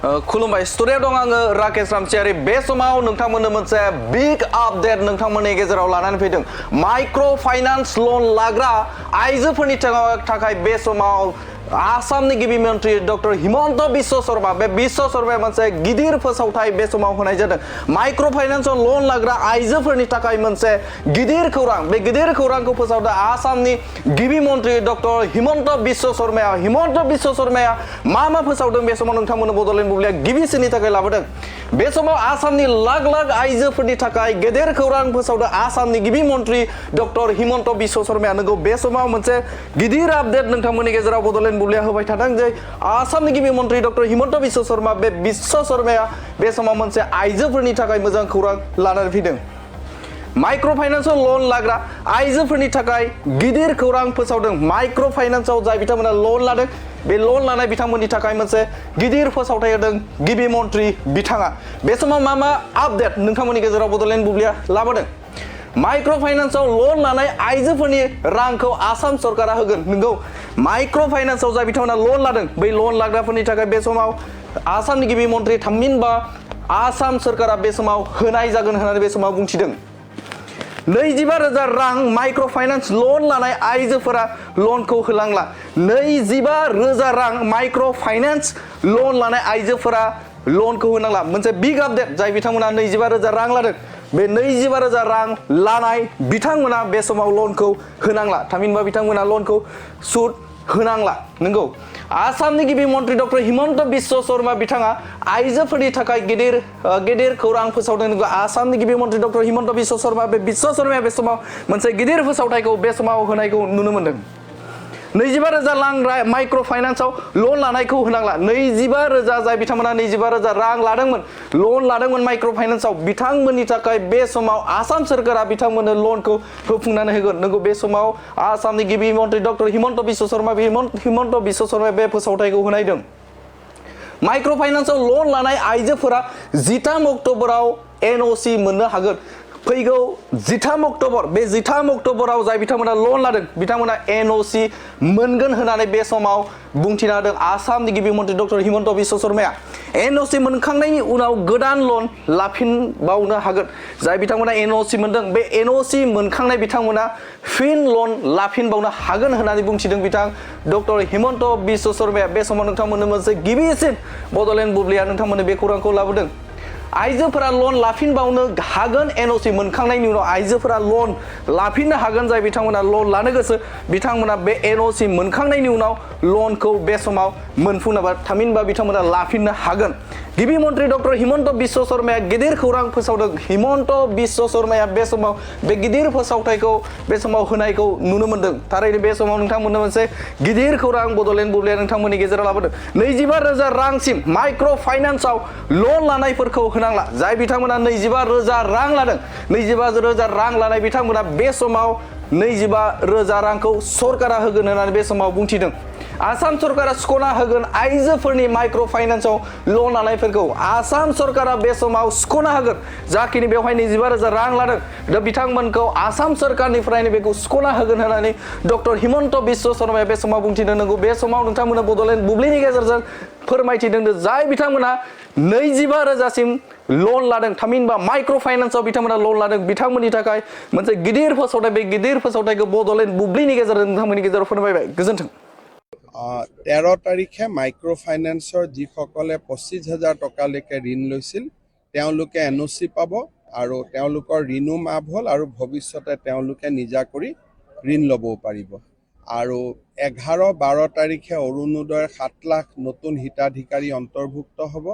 खुलुमबाय स्टुडियाव दं आङो राकेश रामसियारि बे समाव नोंथांमोननो मोनसे बिग आपडेट नोंथांमोननि गेजेराव लानानै फैदों माइक्र' फाइनान्स लन लाग्रा आइजोफोरनि थाखाय बे समाव आसामनि गिबि मन्त्रि डक्टर हिमन्त बिश्व शर्मा बे बिश्व शर्माया मोनसे गिदिर फोसावथाय बे समाव होनाय जादों माइक्र' फाइनान्सआव लन लाग्रा आइजोफोरनि थाखाय मोनसे गिदिर खौरां बे गिदिर खौरांखौ फोसावदों आसामनि गिबि मन्त्रि डक्टर हिमन्त बिश्व शर्माया मा फोसावदों बे समाव नोंथांमोननो बड'लेण्ड बुब्लिया गिबिसिननि थाखाय लाबोदों बे समाव आसामनि लाख आइजोफोरनि थाखाय गेदेर खौरां फोसावदों आसामनि गिबि मन्त्रि डक्टर हिमन्त बिश्व शर्माया नंगौ बे समाव मोनसे गिदिर आपडेट नोंथांमोननि गेजेराव बड'लेण्ड बुब्लिया होबाय थादों जे आसामनि गिबि मन्त्रि डक्टर हिमन्त बिश्व शर्मा बे बिश्व शर्माया बे समाव मोनसे आइजोफोरनि थाखाय मोजां खौरां लानानै फैदों माइक्र' फाइनान्सआव लन लाग्रा आइजोफोरनि थाखाय गिदिर खौरां फोसावदों माइक्र' फाइनान्सआव जाय बिथांमोना लन लादों बे लन लानाय बिथांमोननि थाखाय मोनसे गिदिर फोसावथाय होदों गिबि मन्त्रि बिथाङा बे समाव मा आपडेट नोंथांमोननि गेजेराव बड'लेण्ड बुब्लिया लाबोदों माइक्र' फाइनान्सआव लन लानाय आइजोफोरनि रांखौ आसाम सरकारा होगोन नंगौ माइक्र' फाइनान्सआव जाय बिथांमोना लन लादों बै लन लाग्राफोरनि थाखाय बे समाव आसामनि गिबि मन्त्रि थामहिनबा आसाम सरकारा बे समाव होनाय जागोन होननानै बे समाव बुंथिदों 25,000 रां माइक्र' फाइनान्स लन लानाय आइजोफोरा लनखौ होलांला 25,000 रां माइक्र' फाइनान्स लन लानाय आइजोफोरा लनखौ होनांला मोनसे बिग आपडेट जाय बिथांमोना 25,000 रां लादों बे 25,000 रां लानाय बिथांमोना बे समाव लनखौ होनांला थामहिनबा बिथांमोना लनखौ सुद होनांला नंगौ आसामनि गिबि मन्त्रि डक्टर हिमन्त बिश्व शर्मा बिथाङा आइजोफोरनि थाखाय गेदेर खौरां फोसावदों नंगौ आसामनि गिबि मन्त्रि डक्टर हिमन्त बिश्व शर्मा बे बिश्व शर्माया बे समाव मोनसे गिदिर फोसावथायखौ बे समाव होनायखौ नुनो मोन्दों 25,000 रां माइक्र' फाइनान्सआव लन लानायखौ होनांला 25,000 जाय बिथांमोना 25,000 रां लादोंमोन लन लादोंमोन माइक्र' फाइनान्सआव बिथांमोननि थाखाय बे समाव आसाम सोरखारा बिथांमोननो लनखौ होफुंनानै होगोन नंगौ बे समाव आसामनि गिबि मन्त्रि डक्टर हिमन्त बिश्व शर्मा बे फोसावथायखौ होनायदों माइक्र' फाइनान्सआव लन लानाय आइजोफोरा 13 अक्ट'बराव NOC मोननो हागोन फैगौ 13 अक्ट'बर बे 13 अक्ट'बराव जाय बिथांमोना लन लादों बिथांमोना NOC मोनगोन होननानै बे समाव बुंथिना होदों आसामनि गिबि मन्त्रि डक्टर हिमन्त बिश्व शर्माया NOC मोनखांनायनि उनाव गोदान लन लाफिनबावनो हागोन जाय बिथांमोना NOC मोनदों बे NOC मोनखांनाय बिथांमोना फिन लन लाफिनबावनो हागोन होननानै बुंथिदों बिथां डक्टर हिमन्त बिश्व शर्माया बे समाव नोंथांमोननो मोनसे गिबिसिन बड'लेण्ड बुब्लिया नोंथांमोननो बे खौरांखौ लाबोदों आइजोफोरा लन लाफिनबावनो हागोन NOC मोनखांनायनि उनाव आइजोफोरा लन लाफिननो हागोन जाय बिथांमोना लन लानो गोसो बिथांमोना बे NOC मोनखांनायनि उनाव लनखौ बे समाव मोनफुंनोबा थामहिनबा बिथांमोना लाफिननो हागोन गिबि मन्त्रि डक्टर हिमन्त बिश्व शर्माया गिदिर खौरां फोसावदों हिमन्त बिश्व शर्माया बे समाव बे गिदिर फोसावथायखौ बे समाव होनायखौ नुनो मोन्दों थारैनो बे समाव नोंथांमोननो मोनसे गिदिर खौरां बड'लेण्ड बुब्लिया नोंथांमोननि गेजेराव लाबोदों 25,000 रांसिम माइक्र' फाइनान्सआव लन लानायफोरखौ होनांला जाय बिथांमोना 25,000 रां लादों 25,000 रां लानाय बिथांमोना बे समाव 25,000 रांखौ सरकारा होगोन होननानै बे समाव बुंथिदों आसाम सरकारा सुख'ना होगोन आइजोफोरनि माइक्र' फाइनान्सआव लन लानायफोरखौ आसाम सरकारा बे समाव सुख'ना होगोन जाखिनि बेवहाय 25,000 रां लादों दा बिथांमोनखौ आसाम सरकारनिफ्रायनो बेखौ सुख'ना होगोन होननानै डक्टर हिमन्त बिश्व शर्माया बे समाव बुंथिदों नंगौ बे समाव नोंथांमोना बड'लेण्ड बुब्लिनि गेजेरजों फोरमायथिदों जाय बिथांमोना 25,000सिम लन लादों थामहिनबा माइक्र' फाइनान्सआव बिथांमोना लन लादों बिथांमोननि थाखाय मोनसे गिदिर फोसावथाय बे गिदिर फोसावथायखौ बड'लेण्ड बुब्लिनि गेजेरजों नोंथांमोननि गेजेराव फोरमायबाय गोजोन्थों 13 তাৰিখে মাইক্ৰ' ফাইনেন্সৰ যিসকলে 25,000 টকালৈকে ঋণ লৈছিল তেওঁলোকে NOC পাব আৰু তেওঁলোকৰ ঋণো মাফ হ'ল আৰু ভৱিষ্যতে তেওঁলোকে নিজা কৰি ঋণ ল'বও পাৰিব আৰু 11-12 তাৰিখে অৰুণোদয়ৰ 7 লাখ নতুন হিতাধিকাৰী অন্তৰ্ভুক্ত হ'ব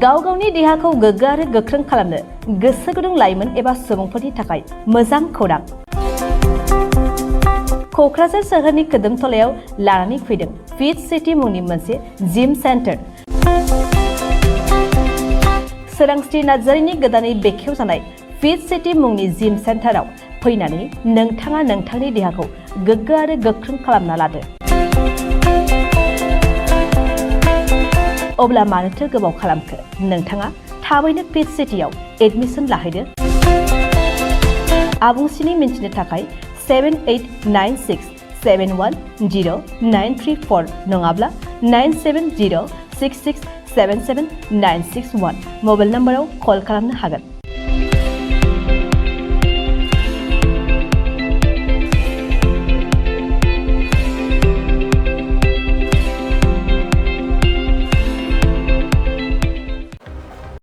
गाव गावनि देहाखौ गोग्गो आरो गोख्रों खालामनो गोसो गुदुं लाइमोन एबा सुबुंफोरनि थाखाय मोजां खौरां क'क्राझार सोहोरनि खोदोमथलायाव लानानै फैदों फिट सिटी मुंनि मोनसे जिम सेन्टार सोरांस्रि नार्जारिनि गोदानै बेखेवजानाय फिट सिटी मुंनि जिम सेन्टाराव फैनानै नोंथाङा नोंथांनि देहाखौ गोग्गो आरो गोख्रों खालामना लादो अब्ला मानोथो गोबाव खालामखो नोंथाङा थाबैनो फिट सिटीआव एडमिसन लाहैदो आबुंसिनै मिन्थिनो थाखाय 7896 910934 नङाब्ला 9706677961 मबाइल नाम्बाराव कल खालामनो हागोन।